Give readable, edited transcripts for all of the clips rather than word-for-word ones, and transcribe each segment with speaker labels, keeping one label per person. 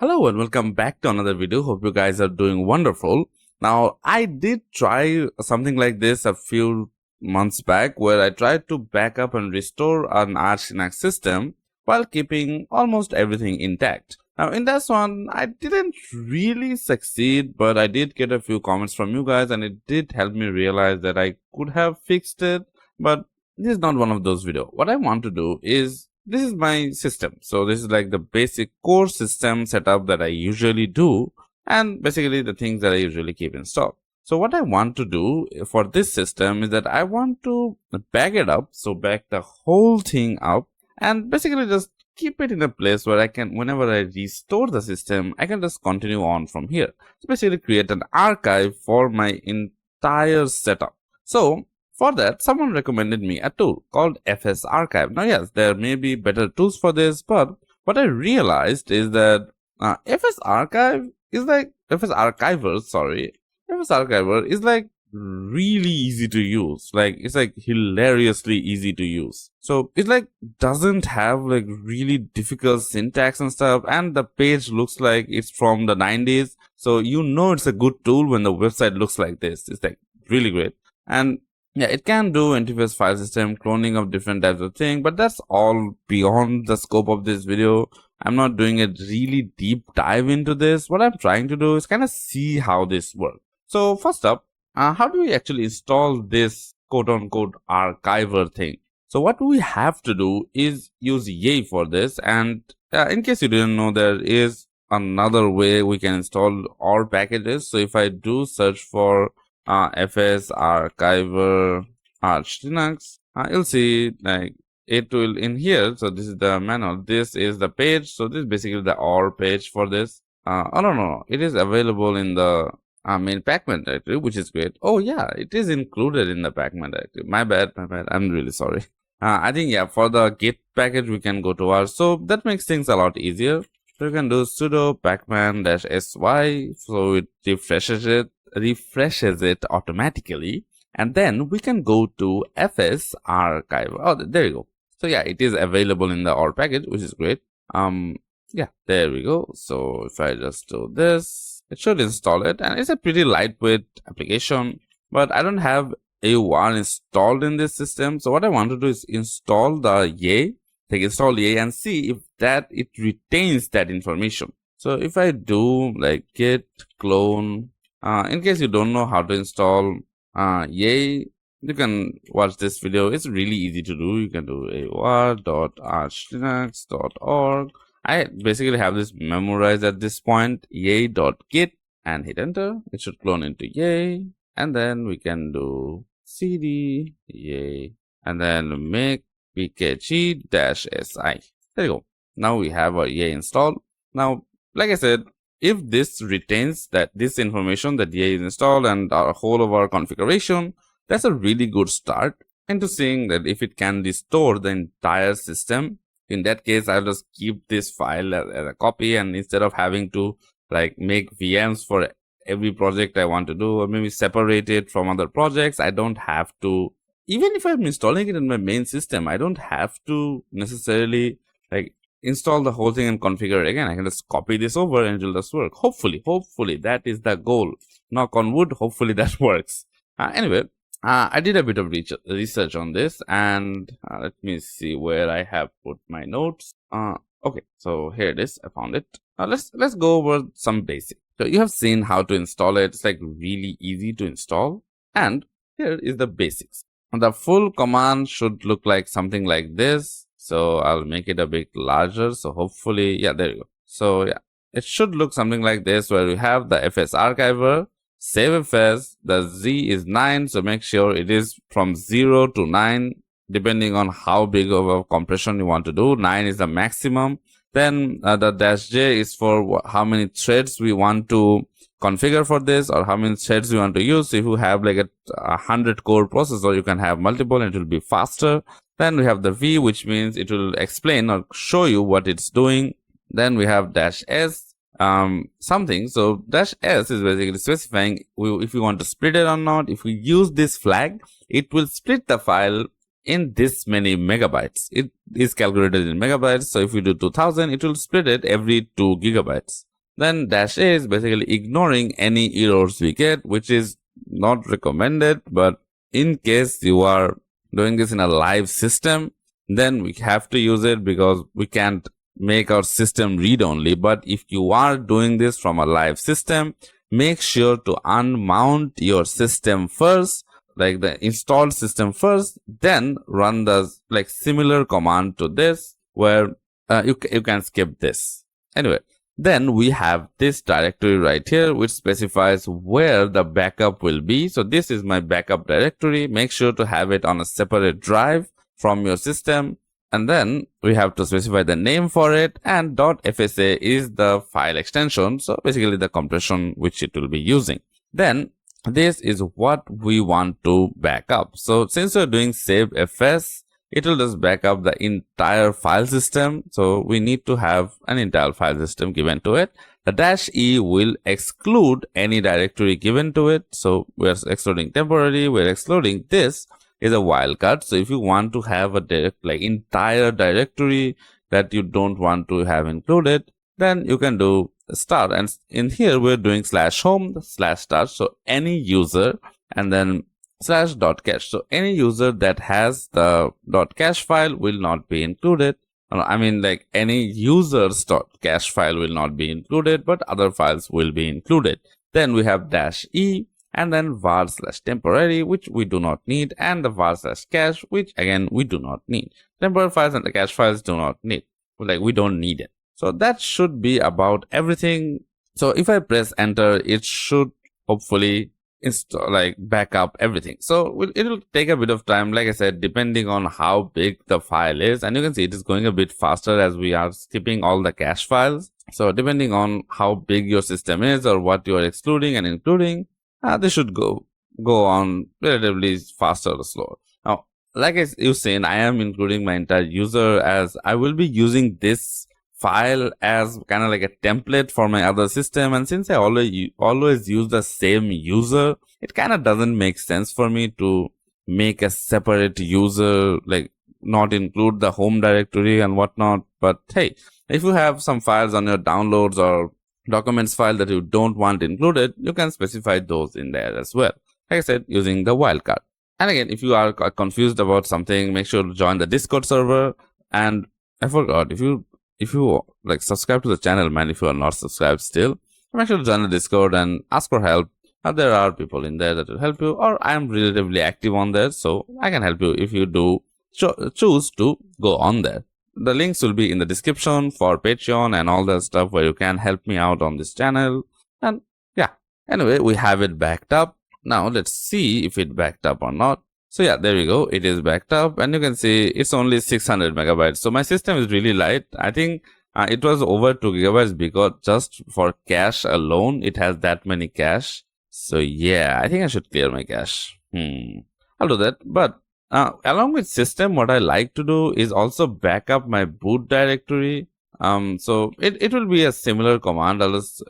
Speaker 1: Hello and welcome back to another video. Hope you guys are doing wonderful. Now, I did try something like this a few months back where I tried to back up and restore an Arch Linux system while keeping almost everything intact. Now, in this one, I didn't really succeed, but I did get a few comments from you guys and it did help me realize that I could have fixed it, but this is not one of those videos. What I want to do is this is my system. So this is like the basic core system setup that I usually do and basically the things that I usually keep installed. So what I want to do for this system is that I want to back it up. So back the whole thing up and basically just keep it in a place where I can, whenever I restore the system, I can just continue on from here. So basically create an archive for my entire setup. So for that, someone recommended me a tool called FSArchiver. Now, yes, there may be better tools for this, but what I realized is that FSArchiver is like really easy to use. Like, it's like hilariously easy to use. So it like doesn't have like really difficult syntax and stuff, and the page looks like it's from the 90s. So you know it's a good tool when the website looks like this. It's like really great. And yeah, it can do interface file system, cloning of different types of things, but that's all beyond the scope of this video. I'm not doing a really deep dive into this. What I'm trying to do is kind of see how this works. So first up, how do we actually install this quote-unquote archiver thing? So what we have to do is use Yay for this, and in case you didn't know, there is another way we can install all packages. So if I do search for FSArchiver Arch Linux, you'll see like it will in here. So this is the manual, this is the page. So this is basically the all page for this. Oh no, it is available in the main pacman directory, which is great. Oh yeah, it is included in the pacman directory. My bad, I'm really sorry. I think yeah, for the git package we can go to our, so that makes things a lot easier. So you can do sudo pacman-sy, so it refreshes it automatically, and then we can go to FSArchiver. Oh, there you go. So yeah, it is available in the all package, which is great. Yeah, there we go. So if I just do this, it should install it, and it's a pretty lightweight application, but I don't have A1 installed in this system. So what I want to do is install the Yay, install Yay and see if that it retains that information. So if I do like git clone, in case you don't know how to install Yay, you can watch this video. It's really easy to do. You can do awa.archlinux.org. I basically have this memorized at this point, yay.git, and hit enter. It should clone into Yay, and then we can do cd Yay, and then make pkg-si. There you go. Now we have our Yay installed. Now, like I said, if this retains this information that Yay is installed and our whole of our configuration, that's a really good start into seeing that if it can restore the entire system. In that case, I'll just keep this file as a copy, and instead of having to like make VMs for every project I want to do, or maybe separate it from other projects, I don't have to, even if I'm installing it in my main system, I don't have to necessarily like install the whole thing and configure it again. I can just copy this over and it will just work. Hopefully that is the goal. Knock on wood, hopefully that works. Anyway, I did a bit of research on this, and let me see where I have put my notes. Okay, so here it is. I found it. Let's go over some basics. So you have seen how to install it. It's like really easy to install, and here is the basics. The full command should look like something like this. So I'll make it a bit larger. So hopefully, yeah, there you go. So yeah, it should look something like this, where we have the FSArchiver, save fs, the z is 9. So make sure it is from 0 to 9, depending on how big of a compression you want to do. 9 is the maximum. Then the -j is for how many threads we want to configure for this, or how many threads we want to use. If you have like a 100 core processor, you can have multiple and it will be faster. Then we have the v, which means it will explain or show you what it's doing. Then we have -s, something. So -s is basically specifying if we want to split it or not. If we use this flag, it will split the file in this many megabytes. It is calculated in megabytes. So if we do 2000, it will split it every 2 gigabytes. Then dash A is basically ignoring any errors we get, which is not recommended, but in case you are doing this in a live system, then we have to use it because we can't make our system read only. But if you are doing this from a live system, make sure to unmount your system first, like the installed system first, then run the like similar command to this where you can skip this. Anyway, then we have this directory right here which specifies where the backup will be. So this is my backup directory. Make sure to have it on a separate drive from your system. And then we have to specify the name for it, and .fsa is the file extension. So basically the compression which it will be using. Then this is what we want to back up. So since we're doing save fs, it will just back up the entire file system. So we need to have an entire file system given to it. The -e will exclude any directory given to it. So we're excluding temporary, we're excluding this is a wildcard. So if you want to have a entire directory that you don't want to have included, then you can do start. And in here, we're doing /home/start. So any user, and then /.cache. So any user that has the .cache file will not be included. I mean, like any user's .cache file will not be included, but other files will be included. Then we have -e, and then var/temporary, which we do not need, and the var/cache, which again we do not need. Temporary files and the cache files do not need. Like we don't need it. So that should be about everything. So if I press enter, it should hopefully install, like back up everything. So it will take a bit of time, like I said, depending on how big the file is. And you can see it is going a bit faster as we are skipping all the cache files. So depending on how big your system is or what you are excluding and including, this should go on relatively faster or slower. Now, like you saying, I am including my entire user as I will be using this file as kind of like a template for my other system. And since I always use the same user, it kind of doesn't make sense for me to make a separate user, like not include the home directory and whatnot. But hey, if you have some files on your downloads or documents file that you don't want included, you can specify those in there as well. Like I said, using the wildcard. And again, if you are confused about something, make sure to join the Discord server. And I forgot, if you like subscribe to the channel, man, if you are not subscribed still, make sure to join the Discord and ask for help. There are people in there that will help you, or I am relatively active on there, so I can help you if you do choose to go on there. The links will be in the description for Patreon and all that stuff where you can help me out on this channel. And yeah, anyway, we have it backed up. Now let's see if it backed up or not. So yeah, there we go. It is backed up, and you can see it's only 600 megabytes. So my system is really light. I think it was over 2 gigabytes because just for cache alone, it has that many cache. So yeah, I think I should clear my cache. I'll do that. But along with system, what I like to do is also back up my boot directory. So it will be a similar command. I'll just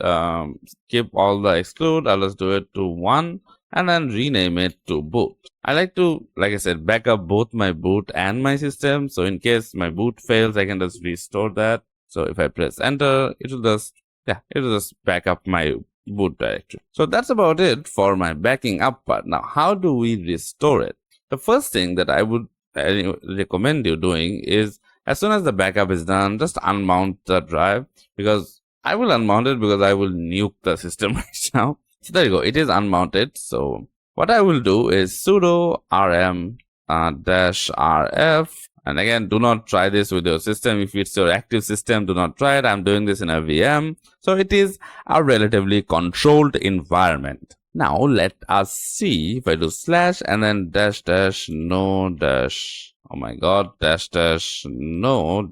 Speaker 1: skip all the exclude. I'll just do it to 1 and then rename it to boot. I like to, like I said, back up both my boot and my system. So in case my boot fails, I can just restore that. So if I press enter, it will just back up my boot directory. So that's about it for my backing up part. Now, how do we restore it? The first thing that I would recommend you doing is, as soon as the backup is done, just unmount the drive, because I will unmount it because I will nuke the system right now. So there you go, it is unmounted. So what I will do is sudo rm -rf, and again, do not try this with your system. If it's your active system, do not try it. I'm doing this in a VM, so it is a relatively controlled environment. Now let us see if I do / and then -no - oh my god, -no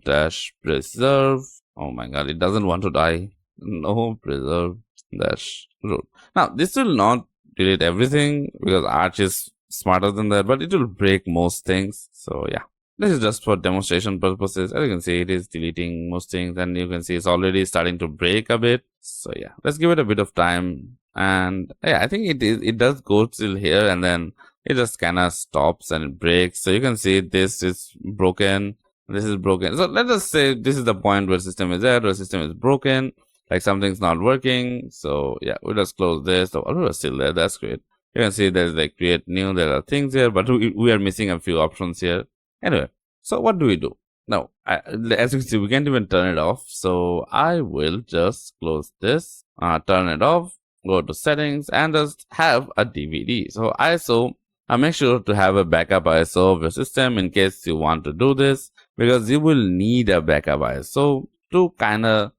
Speaker 1: -preserve. Oh my god, it doesn't want to die. No preserve -root. Now this will not delete everything because Arch is smarter than that, but it will break most things. So yeah, this is just for demonstration purposes. As you can see, it is deleting most things, and you can see it's already starting to break a bit. So yeah, let's give it a bit of time. And yeah, I think it does go till here, and then it just kind of stops and it breaks. So you can see this is broken, this is broken. So let us say this is the point where system is at, where system is broken. like something's not working. So yeah, we'll just close this. The order is still there. That's great. You can see there's like create new. There are things here, but we are missing a few options here. Anyway, so what do we do? Now, as you can see, we can't even turn it off. So I will just close this, turn it off, go to settings, and just have a DVD. So ISO, make sure to have a backup ISO of your system in case you want to do this, because you will need a backup ISO to kind of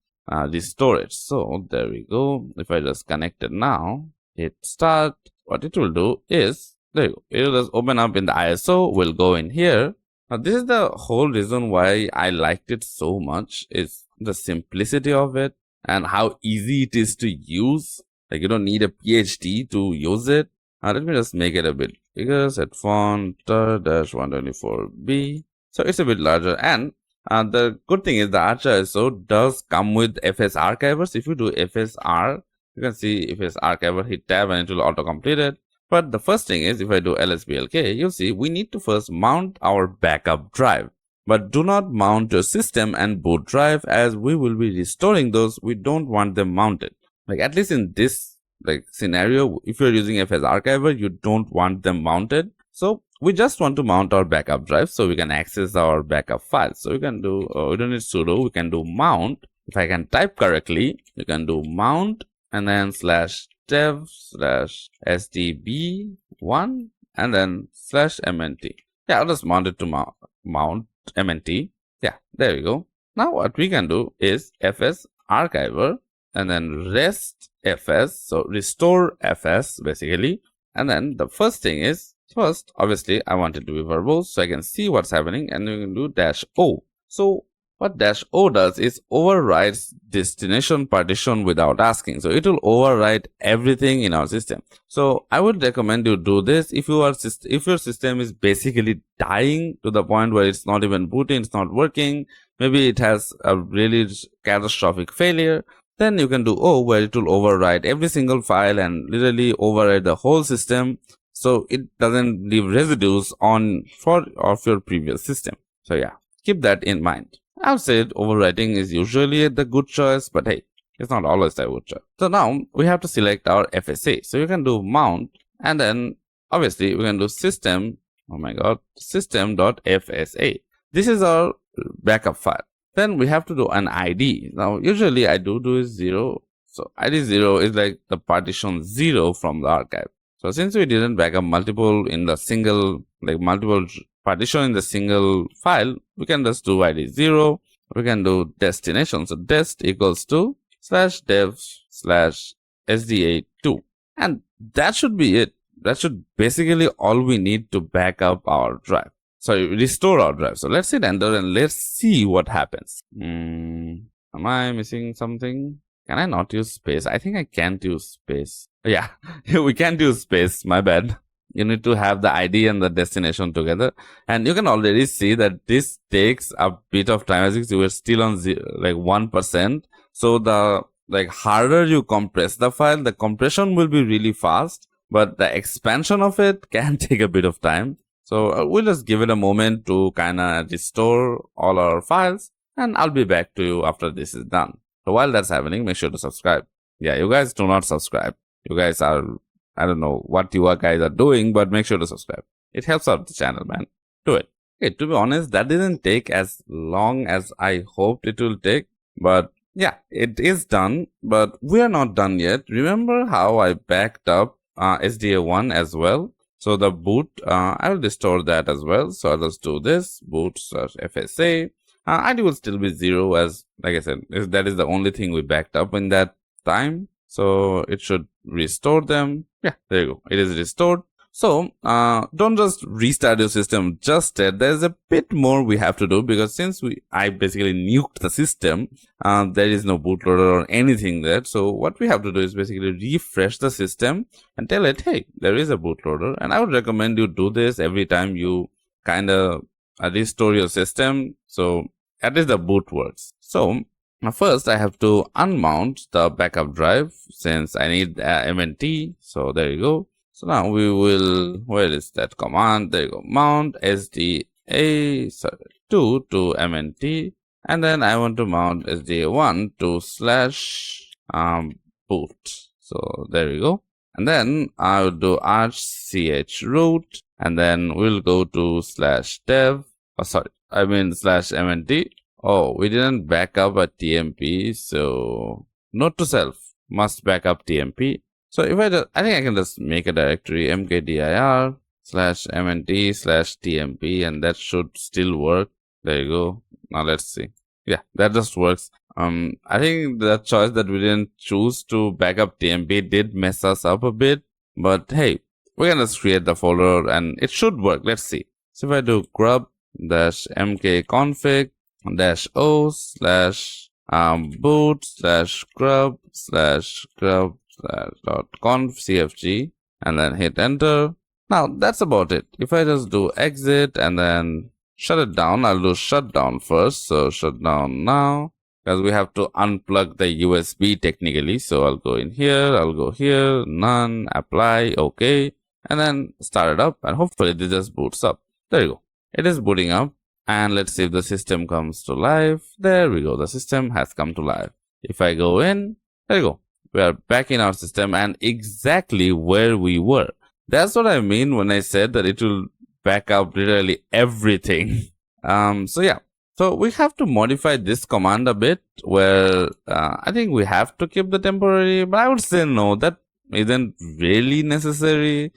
Speaker 1: restore it. So there we go. If I just connect it now, hit start, what it will do is, there you go. It will just open up in the ISO. We'll go in here. Now, this is the whole reason why I liked it so much, is the simplicity of it and how easy it is to use. Like, you don't need a PhD to use it. Let me just make it a bit bigger. Set font -124B. So it's a bit larger. And the good thing is the Arch ISO does come with FSArchiver. So if you do FSR, you can see FSArchiver, hit tab and it will auto-complete it. But the first thing is, if I do lsblk, you'll see we need to first mount our backup drive. But do not mount your system and boot drive, as we will be restoring those. We don't want them mounted. Like, at least in this scenario, if you're using FSArchiver, you don't want them mounted. So we just want to mount our backup drive so we can access our backup files. So we can do, we don't need sudo, we can do mount. If I can type correctly, you can do mount and then /dev/sdb1 and then /mnt. Yeah, I'll just mount it to mount mnt. Yeah, there we go. Now what we can do is FSArchiver and then rest fs, so restore fs basically. And then the first thing is, first obviously I want it to be verbose so I can see what's happening, and you can do -o. So what -o does is overrides destination partition without asking. So it will overwrite everything in our system. So I would recommend you do this if your system is basically dying to the point where it's not even booting, it's not working, maybe it has a really catastrophic failure. Then you can do O, where it will overwrite every single file and literally override the whole system, so it doesn't leave residues on of your previous system. So yeah, keep that in mind. I've said overwriting is usually the good choice, but hey, it's not always the good choice. So now we have to select our FSA. So you can do mount, and then obviously we can do system.fsa. This is our backup file. Then we have to do an ID. Now usually I do is 0. So ID 0 is like the partition 0 from the archive. So since we didn't backup multiple in the single, multiple partition in the single file, we can just do ID 0. We can do destination. So dest equals to /dev/sda2. And that should be it. That should basically all we need to back up our drive. Sorry, restore our drive. So let's hit enter and let's see what happens. Am I missing something? Can I not use space? I think I can't use space. Yeah, we can't use space. My bad. You need to have the ID and the destination together. And you can already see that this takes a bit of time. As you can see, we're still on 1%. So the harder you compress the file, the compression will be really fast, but the expansion of it can take a bit of time. So we'll just give it a moment to kind of restore all our files, and I'll be back to you after this is done. So while that's happening, make sure to subscribe. Yeah, you guys do not subscribe. You guys are, I don't know what you guys are doing, but make sure to subscribe. It helps out the channel, man. Do it. Okay, to be honest, that didn't take as long as I hoped it will take, but yeah, it is done, but we are not done yet. Remember how I backed up SDA1 as well? So the boot, I will restore that as well. So I'll just do this, boot/FSA. ID will still be 0, as like I said, that is the only thing we backed up in that time. So it should restore them. Yeah, there you go. It is restored. So don't just restart your system just yet. There's a bit more we have to do, because since I basically nuked the system, there is no bootloader or anything there. So what we have to do is basically refresh the system and tell it, hey, there is a bootloader. And I would recommend you do this every time you kind of restore your system, so at least the boot works. So first I have to unmount the backup drive since I need mnt. So there you go. So now we will, where is that command? There you go, mount SDA2 to mnt. And then I want to mount SDA1 to slash boot. So there we go. And then I will do arch-ch-root, and then we'll go to slash dev. Oh, sorry, I mean slash mnt. Oh, we didn't back up a TMP, so note to self, must back up TMP. So if I think I can just make a directory mkdir slash mnt slash tmp, and that should still work. There you go. Now let's see. Yeah, that just works. I think the choice that we didn't choose to back up TMP did mess us up a bit, but hey, we can just create the folder and it should work. Let's see. So if I do grub dash mkconfig dash o slash boot slash grub dot conf cfg and then hit enter. Now that's about it. If I just do exit and then shut it down, I'll do shutdown first. So shutdown now, because we have to unplug the USB technically. So I'll go in here, I'll go here, none, apply, okay, and then start it up, and hopefully this just boots up. There you go. It is booting up, and let's see if the system comes to life. There we go. The system has come to life. If I go in, there you go. We are back in our system and exactly where we were. That's what I mean when I said that it will back up literally everything. So yeah. So we have to modify this command a bit where I think we have to keep the temporary, but I would say no, that isn't really necessary.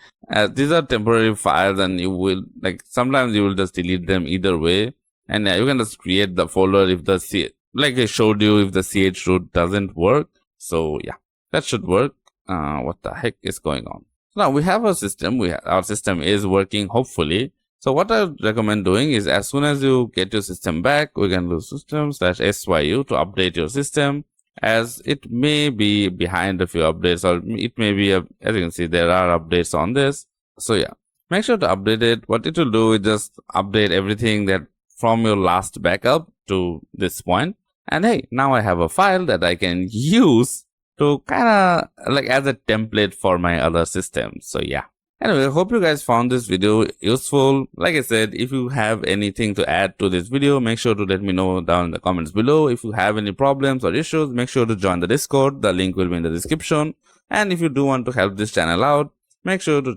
Speaker 1: These are temporary files and you will, like, sometimes you will just delete them either way. And you can just create the folder if the like I showed you, if the chroot doesn't work. So yeah, that should work. What the heck is going on? Now we have a system. Our system is working, hopefully. So what I would recommend doing is, as soon as you get your system back, we can do system/syu to update your system, as it may be behind a few updates, or it may be, as you can see, there are updates on this. So yeah, make sure to update it. What it will do is just update everything that from your last backup to this point. And hey, now I have a file that I can use to kind of like as a template for my other systems. So yeah. Anyway, I hope you guys found this video useful. Like I said, if you have anything to add to this video, make sure to let me know down in the comments below. If you have any problems or issues, make sure to join the Discord. The link will be in the description. And if you do want to help this channel out, make sure to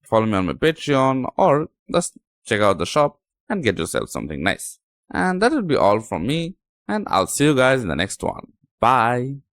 Speaker 1: follow me on my Patreon, or just check out the shop and get yourself something nice. And that will be all from me. And I'll see you guys in the next one. Bye.